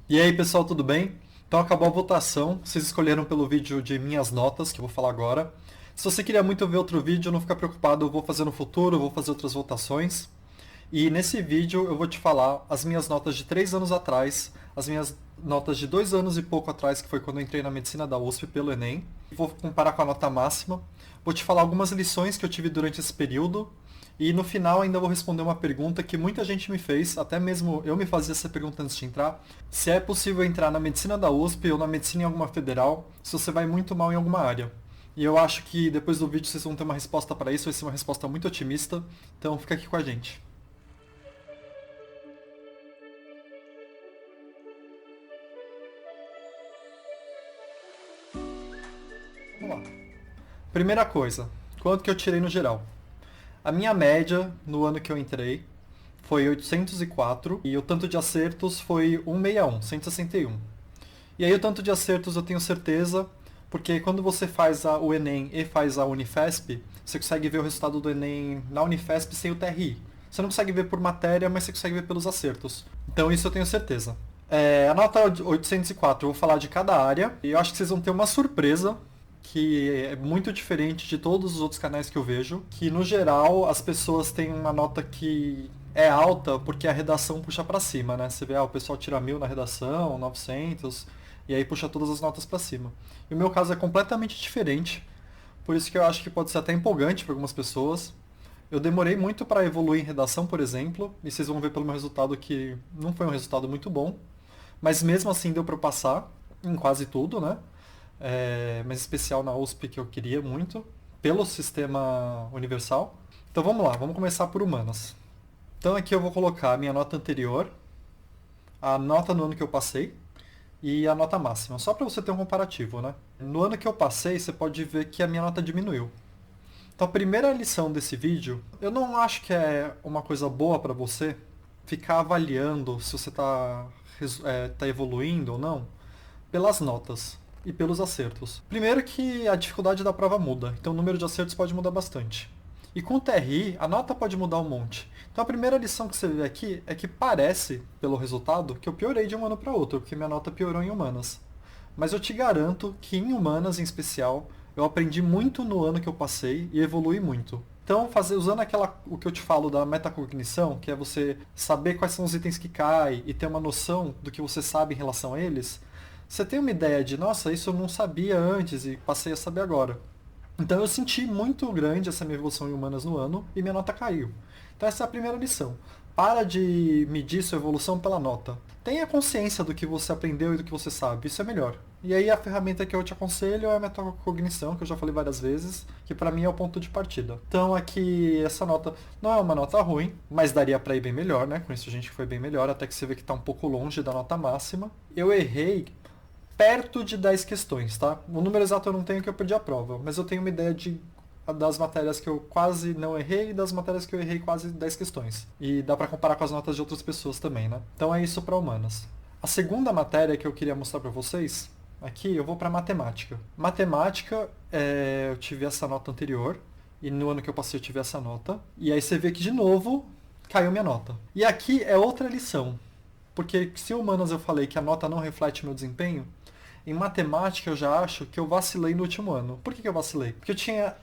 E aí, pessoal, tudo bem? Então acabou a votação, vocês escolheram pelo vídeo de minhas notas, que eu vou falar agora. Se você queria muito ver outro vídeo, não fica preocupado, eu vou fazer no futuro, eu vou fazer outras votações. E nesse vídeo eu vou te falar as minhas notas de 3 anos atrás, as minhas notas de 2 anos e pouco atrás, que foi quando eu entrei na medicina da USP pelo Enem. Vou comparar com a nota máxima. Vou te falar algumas lições que eu tive durante esse período. E no final ainda vou responder uma pergunta que muita gente me fez, até mesmo eu me fazia essa pergunta antes de entrar, se é possível entrar na medicina da USP ou na medicina em alguma federal, se você vai muito mal em alguma área. E eu acho que depois do vídeo vocês vão ter uma resposta para isso, vai ser uma resposta muito otimista, então fica aqui com a gente. Vamos lá. Primeira coisa, quanto que eu tirei no geral? A minha média no ano que eu entrei foi 804 e o tanto de acertos foi 161, 161. E aí o tanto de acertos eu tenho certeza, porque quando você faz o Enem e faz a Unifesp, você consegue ver o resultado do Enem na Unifesp sem o TRI. Você não consegue ver por matéria, mas você consegue ver pelos acertos. Então isso eu tenho certeza. A nota 804, eu vou falar de cada área, e eu acho que vocês vão ter uma surpresa, que é muito diferente de todos os outros canais que eu vejo, que no geral as pessoas têm uma nota que é alta porque a redação puxa pra cima, né? Você vê, o pessoal tira 1000 na redação, 900, e aí puxa todas as notas pra cima. E o meu caso é completamente diferente, por isso que eu acho que pode ser até empolgante para algumas pessoas. Eu demorei muito para evoluir em redação, por exemplo, e vocês vão ver pelo meu resultado que não foi um resultado muito bom, mas mesmo assim deu para eu passar em quase tudo, né? Mas especial na USP que eu queria muito, pelo sistema universal. Então vamos lá, vamos começar por humanas. Então aqui eu vou colocar a minha nota anterior, a nota no ano que eu passei e a nota máxima, só para você ter um comparativo, né? No ano que eu passei, você pode ver que a minha nota diminuiu. Então a primeira lição desse vídeo, eu não acho que é uma coisa boa para você ficar avaliando se você tá evoluindo ou não pelas notas e pelos acertos. Primeiro que a dificuldade da prova muda, então o número de acertos pode mudar bastante. E com o TRI, a nota pode mudar um monte. Então a primeira lição que você vê aqui é que parece, pelo resultado, que eu piorei de um ano para outro, porque minha nota piorou em humanas. Mas eu te garanto que em humanas em especial, eu aprendi muito no ano que eu passei e evolui muito. Então, usando o que eu te falo da metacognição, que é você saber quais são os itens que caem e ter uma noção do que você sabe em relação a eles, você tem uma ideia de, nossa, isso eu não sabia antes e passei a saber agora. Então eu senti muito grande essa minha evolução em humanas no ano e minha nota caiu. Então essa é a primeira lição. Para de medir sua evolução pela nota. Tenha consciência do que você aprendeu e do que você sabe. Isso é melhor. E aí a ferramenta que eu te aconselho é a metacognição, que eu já falei várias vezes, que para mim é o ponto de partida. Então aqui essa nota não é uma nota ruim, mas daria para ir bem melhor, né? Com isso a gente foi bem melhor, até que você vê que está um pouco longe da nota máxima. Eu errei perto de 10 questões, tá? O número exato eu não tenho que eu perdi a prova, mas eu tenho uma ideia das matérias que eu quase não errei e das matérias que eu errei quase 10 questões. E dá pra comparar com as notas de outras pessoas também, né? Então é isso para humanas. A segunda matéria que eu queria mostrar para vocês, aqui eu vou para matemática. Matemática, eu tive essa nota anterior, e no ano que eu passei eu tive essa nota. E aí você vê que de novo caiu minha nota. E aqui é outra lição. Porque se humanas eu falei que a nota não reflete meu desempenho, em matemática eu já acho que eu vacilei no último ano. Por que eu vacilei? Porque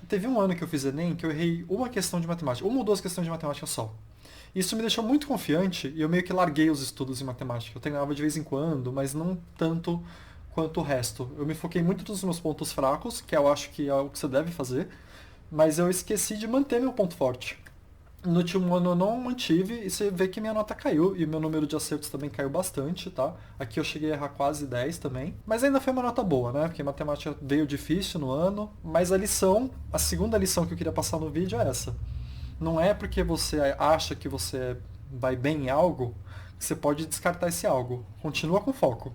teve um ano que eu fiz Enem que eu errei uma questão de matemática, uma ou duas questões de matemática só. Isso me deixou muito confiante e eu meio que larguei os estudos em matemática. Eu treinava de vez em quando, mas não tanto quanto o resto. Eu me foquei muito nos meus pontos fracos, que eu acho que é o que você deve fazer, mas eu esqueci de manter meu ponto forte. No último ano eu não mantive e você vê que minha nota caiu e meu número de acertos também caiu bastante, tá? Aqui eu cheguei a errar quase 10 também, mas ainda foi uma nota boa, né? Porque matemática veio difícil no ano, mas a segunda lição que eu queria passar no vídeo é essa. Não é porque você acha que você vai bem em algo que você pode descartar esse algo. Continua com foco.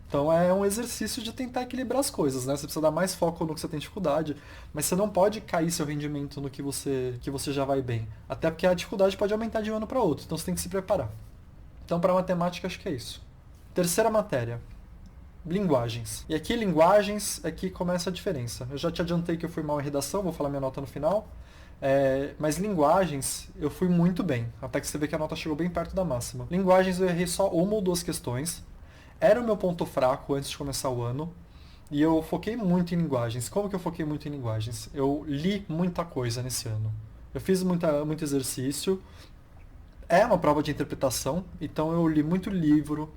Então é um exercício de tentar equilibrar as coisas, né? Você precisa dar mais foco no que você tem dificuldade, mas você não pode cair seu rendimento no que você já vai bem. Até porque a dificuldade pode aumentar de um ano para outro, então você tem que se preparar. Então para matemática acho que é isso. Terceira matéria, linguagens. E aqui linguagens é que começa a diferença. Eu já te adiantei que eu fui mal em redação, vou falar minha nota no final. Mas linguagens eu fui muito bem, até que você vê que a nota chegou bem perto da máxima. Linguagens eu errei só uma ou duas questões. Era o meu ponto fraco antes de começar o ano. E eu foquei muito em linguagens. Como que eu foquei muito em linguagens? Eu li muita coisa nesse ano. Eu fiz muito exercício. É uma prova de interpretação, então eu li muito livro,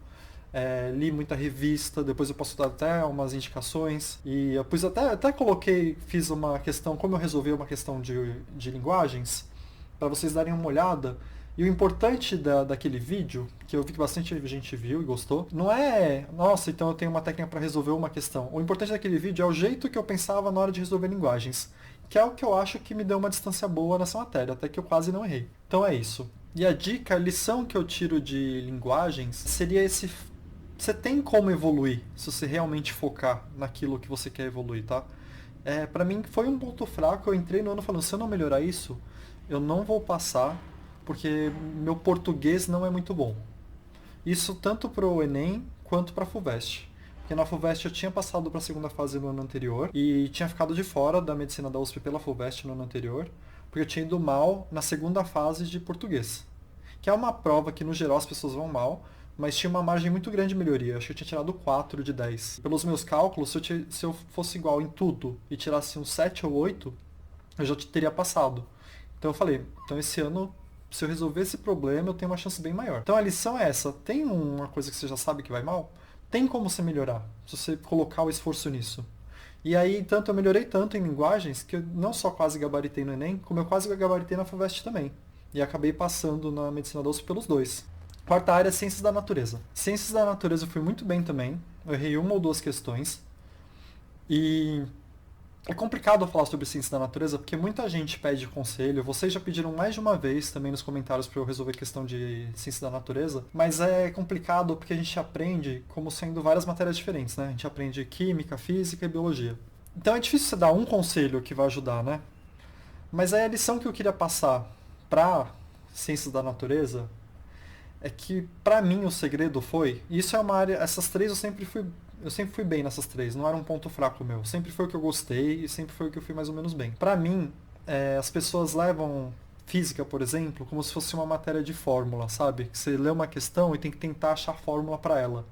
li muita revista, depois eu posso dar até umas indicações. E eu até coloquei, fiz uma questão, como eu resolvi uma questão de linguagens, para vocês darem uma olhada. E o importante daquele vídeo, que eu vi que bastante gente viu e gostou, não é, nossa, então eu tenho uma técnica para resolver uma questão. O importante daquele vídeo é o jeito que eu pensava na hora de resolver linguagens, que é o que eu acho que me deu uma distância boa nessa matéria, até que eu quase não errei. Então é isso. E a dica, a lição que eu tiro de linguagens seria esse. Você tem como evoluir se você realmente focar naquilo que você quer evoluir, tá? Pra mim foi um ponto fraco, eu entrei no ano falando, se eu não melhorar isso, eu não vou passar, porque meu português não é muito bom. Isso tanto pro Enem quanto pra FUVEST. Porque na FUVEST eu tinha passado para a segunda fase no ano anterior e tinha ficado de fora da medicina da USP pela FUVEST no ano anterior, porque eu tinha ido mal na segunda fase de português. Que é uma prova que no geral as pessoas vão mal, mas tinha uma margem muito grande de melhoria. Acho que eu tinha tirado 4 de 10. Pelos meus cálculos, se eu fosse igual em tudo e tirasse um 7 ou 8, eu já teria passado. Então eu falei, então esse ano, se eu resolver esse problema, eu tenho uma chance bem maior. Então a lição é essa. Tem uma coisa que você já sabe que vai mal? Tem como você melhorar, se você colocar o esforço nisso. E aí, tanto eu melhorei tanto em linguagens, que eu não só quase gabaritei no Enem, como eu quase gabaritei na FUVEST também. E acabei passando na medicina da USP pelos dois. Quarta área, ciências da natureza. Ciências da natureza eu fui muito bem também. Eu errei uma ou duas questões. E é complicado falar sobre ciências da natureza porque muita gente pede conselho. Vocês já pediram mais de uma vez também nos comentários para eu resolver questão de ciências da natureza. Mas é complicado porque a gente aprende como sendo várias matérias diferentes, né? A gente aprende química, física e biologia. Então é difícil você dar um conselho que vai ajudar, né? Mas aí a lição que eu queria passar para ciências da natureza é que para mim o segredo foi, e isso é uma área, essas três eu sempre fui bem nessas três, não era um ponto fraco meu, sempre foi o que eu gostei e sempre foi o que eu fui mais ou menos bem. Para mim, as pessoas levam física, por exemplo, como se fosse uma matéria de fórmula, sabe? Que você lê uma questão e tem que tentar achar fórmula para ela.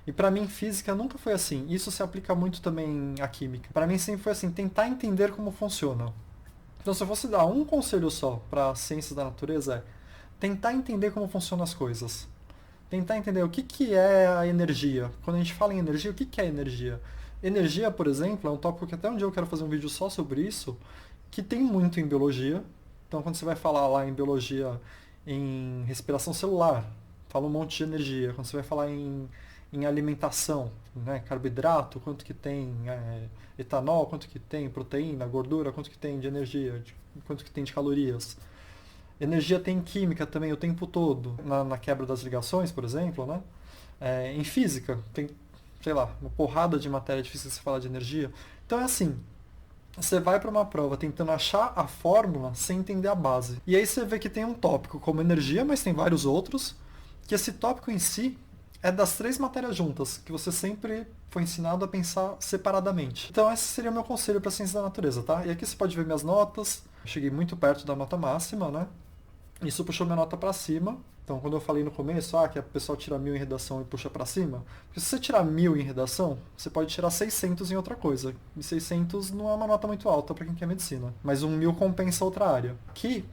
E para mim física nunca foi assim. Isso se aplica muito também à química. Para mim sempre foi assim, tentar entender como funciona. Então se eu fosse dar um conselho só para ciências da natureza é tentar entender como funcionam as coisas. Tentar entender o que é a energia. Quando a gente fala em energia, o que é energia? Energia, por exemplo, é um tópico que até um dia eu quero fazer um vídeo só sobre isso, que tem muito em biologia. Então, quando você vai falar lá em biologia, em respiração celular, fala um monte de energia. Quando você vai falar em alimentação, né, carboidrato, quanto que tem etanol, quanto que tem proteína, gordura, quanto que tem de energia, quanto que tem de calorias. Energia tem química também o tempo todo, na quebra das ligações, por exemplo, né? Em física, tem, sei lá, uma porrada de matéria difícil que você falar de energia. Então é assim, você vai para uma prova tentando achar a fórmula sem entender a base. E aí você vê que tem um tópico como energia, mas tem vários outros, que esse tópico em si é das três matérias juntas, que você sempre foi ensinado a pensar separadamente. Então esse seria o meu conselho para ciência da natureza, tá? E aqui você pode ver minhas notas. Eu cheguei muito perto da nota máxima, né? Isso puxou minha nota para cima. Então, quando eu falei no começo, que a pessoa tira 1000 em redação e puxa para cima, porque se você tirar 1000 em redação, você pode tirar 600 em outra coisa. E 600 não é uma nota muito alta para quem quer medicina. Mas 1000 compensa outra área. Aqui,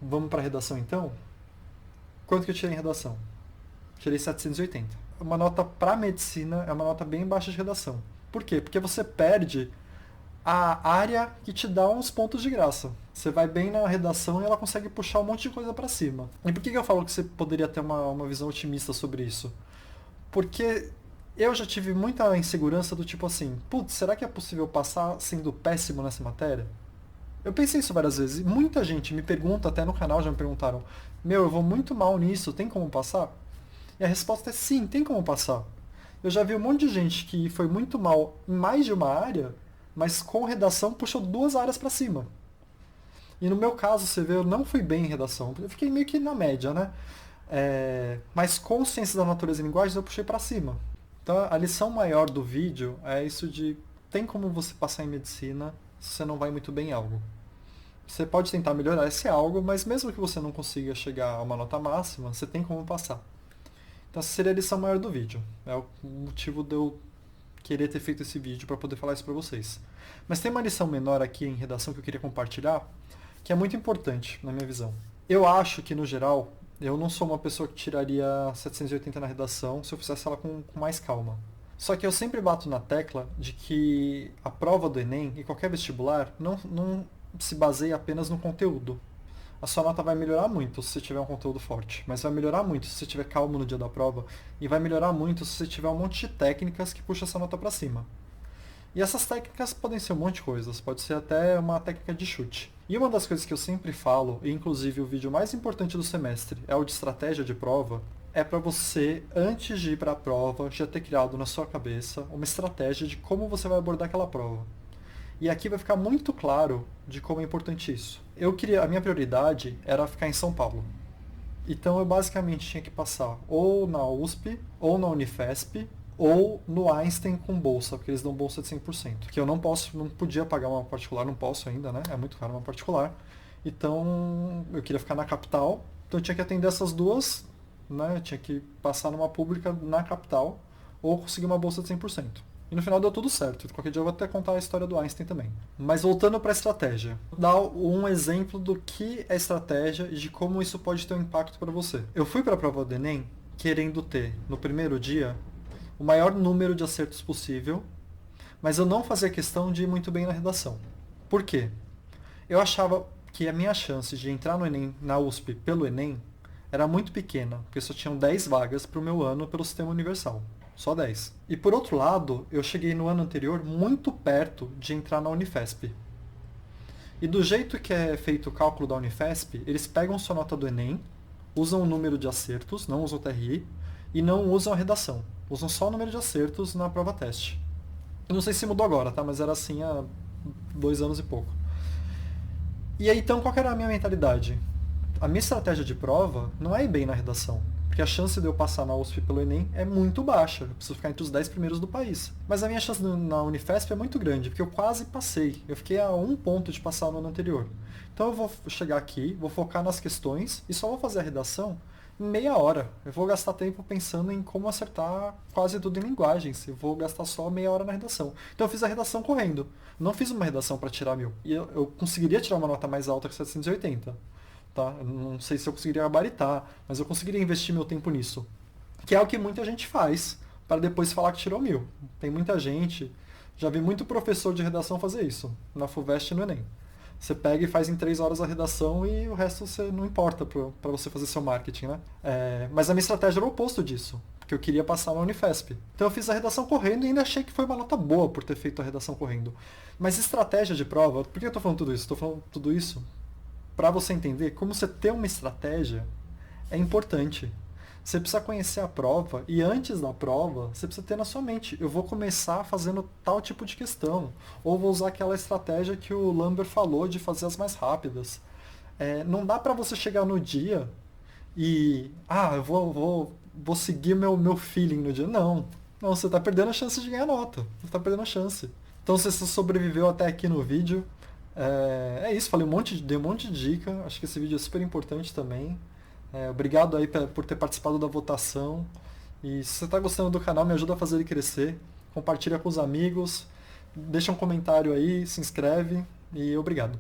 vamos para redação então. Quanto que eu tirei em redação? Tirei 780. Uma nota para medicina é uma nota bem baixa de redação. Por quê? Porque você perde a área que te dá uns pontos de graça. Você vai bem na redação e ela consegue puxar um monte de coisa para cima. E por que eu falo que você poderia ter uma visão otimista sobre isso? Porque eu já tive muita insegurança do tipo assim, putz, será que é possível passar sendo péssimo nessa matéria? Eu pensei isso várias vezes. E muita gente me pergunta, até no canal já me perguntaram, eu vou muito mal nisso, tem como passar? E a resposta é sim, tem como passar. Eu já vi um monte de gente que foi muito mal em mais de uma área, mas com redação puxou 2 áreas para cima. E no meu caso, você vê, eu não fui bem em redação. Eu fiquei meio que na média, né? Mas com ciências da natureza e linguagens eu puxei para cima. Então a lição maior do vídeo é isso de tem como você passar em medicina se você não vai muito bem em algo. Você pode tentar melhorar esse algo, mas mesmo que você não consiga chegar a uma nota máxima, você tem como passar. Então essa seria a lição maior do vídeo. É o motivo de eu querer ter feito esse vídeo para poder falar isso para vocês. Mas tem uma lição menor aqui em redação que eu queria compartilhar, que é muito importante na minha visão. Eu acho que, no geral, eu não sou uma pessoa que tiraria 780 na redação se eu fizesse ela com mais calma. Só que eu sempre bato na tecla de que a prova do Enem e qualquer vestibular não se baseia apenas no conteúdo. A sua nota vai melhorar muito se você tiver um conteúdo forte, mas vai melhorar muito se você tiver calmo no dia da prova e vai melhorar muito se você tiver um monte de técnicas que puxam essa nota para cima. E essas técnicas podem ser um monte de coisas, pode ser até uma técnica de chute. E uma das coisas que eu sempre falo, e inclusive o vídeo mais importante do semestre é o de estratégia de prova, é para você, antes de ir para a prova, já ter criado na sua cabeça uma estratégia de como você vai abordar aquela prova. E aqui vai ficar muito claro de como é importante isso. A minha prioridade era ficar em São Paulo. Então eu basicamente tinha que passar ou na USP, ou na Unifesp, ou no Einstein com bolsa, porque eles dão bolsa de 100%. Que eu não podia pagar uma particular, não posso ainda, né? É muito caro uma particular. Então eu queria ficar na capital, então eu tinha que atender essas duas, né? Eu tinha que passar numa pública na capital, ou conseguir uma bolsa de 100%. E no final deu tudo certo. Qualquer dia eu vou até contar a história do Einstein também. Mas voltando para a estratégia. Vou dar um exemplo do que é estratégia e de como isso pode ter um impacto para você. Eu fui para a prova do Enem querendo ter, no primeiro dia, o maior número de acertos possível, mas eu não fazia questão de ir muito bem na redação. Por quê? Eu achava que a minha chance de entrar no Enem, na USP pelo Enem era muito pequena, porque só tinham 10 vagas para o meu ano pelo sistema universal. Só 10. E por outro lado, eu cheguei no ano anterior muito perto de entrar na Unifesp. E do jeito que é feito o cálculo da Unifesp, eles pegam sua nota do Enem, usam o número de acertos, não usam o TRI, e não usam a redação. Usam só o número de acertos na prova teste. Eu não sei se mudou agora, tá? Mas era assim há 2 anos e pouco. E aí então qual que era a minha mentalidade? A minha estratégia de prova não é ir bem na redação. Porque a chance de eu passar na USP pelo Enem é muito baixa. Eu preciso ficar entre os 10 primeiros do país. Mas a minha chance na Unifesp é muito grande, porque eu quase passei. Eu fiquei a 1 ponto de passar no ano anterior. Então eu vou chegar aqui, vou focar nas questões e só vou fazer a redação em meia hora. Eu vou gastar tempo pensando em como acertar quase tudo em linguagens. Eu vou gastar só meia hora na redação. Então eu fiz a redação correndo. Não fiz uma redação para tirar 1000. E eu conseguiria tirar uma nota mais alta que 780. Tá? Eu não sei se eu conseguiria gabaritar, mas eu conseguiria investir meu tempo nisso. Que é o que muita gente faz, para depois falar que tirou 1000. Tem muita gente, já vi muito professor de redação fazer isso, na FUVEST e no Enem. Você pega e faz em 3 horas a redação e o resto você não importa para você fazer seu marketing, né? Mas a minha estratégia era o oposto disso, porque eu queria passar na Unifesp. Então eu fiz a redação correndo e ainda achei que foi uma nota boa por ter feito a redação correndo. Mas estratégia de prova, por que eu estou falando tudo isso? Estou falando tudo isso para você entender como você ter uma estratégia é importante. Você precisa conhecer a prova e antes da prova, você precisa ter na sua mente, eu vou começar fazendo tal tipo de questão, ou vou usar aquela estratégia que o Lambert falou de fazer as mais rápidas. Não dá para você chegar no dia e, eu vou seguir meu feeling no dia. Não, você está perdendo a chance de ganhar nota, você está perdendo a chance. Então se você sobreviveu até aqui no vídeo, é isso, dei um monte de dica, acho que esse vídeo é super importante também. Obrigado aí por ter participado da votação. E se você está gostando do canal, me ajuda a fazer ele crescer. Compartilha com os amigos, deixa um comentário aí, se inscreve e obrigado.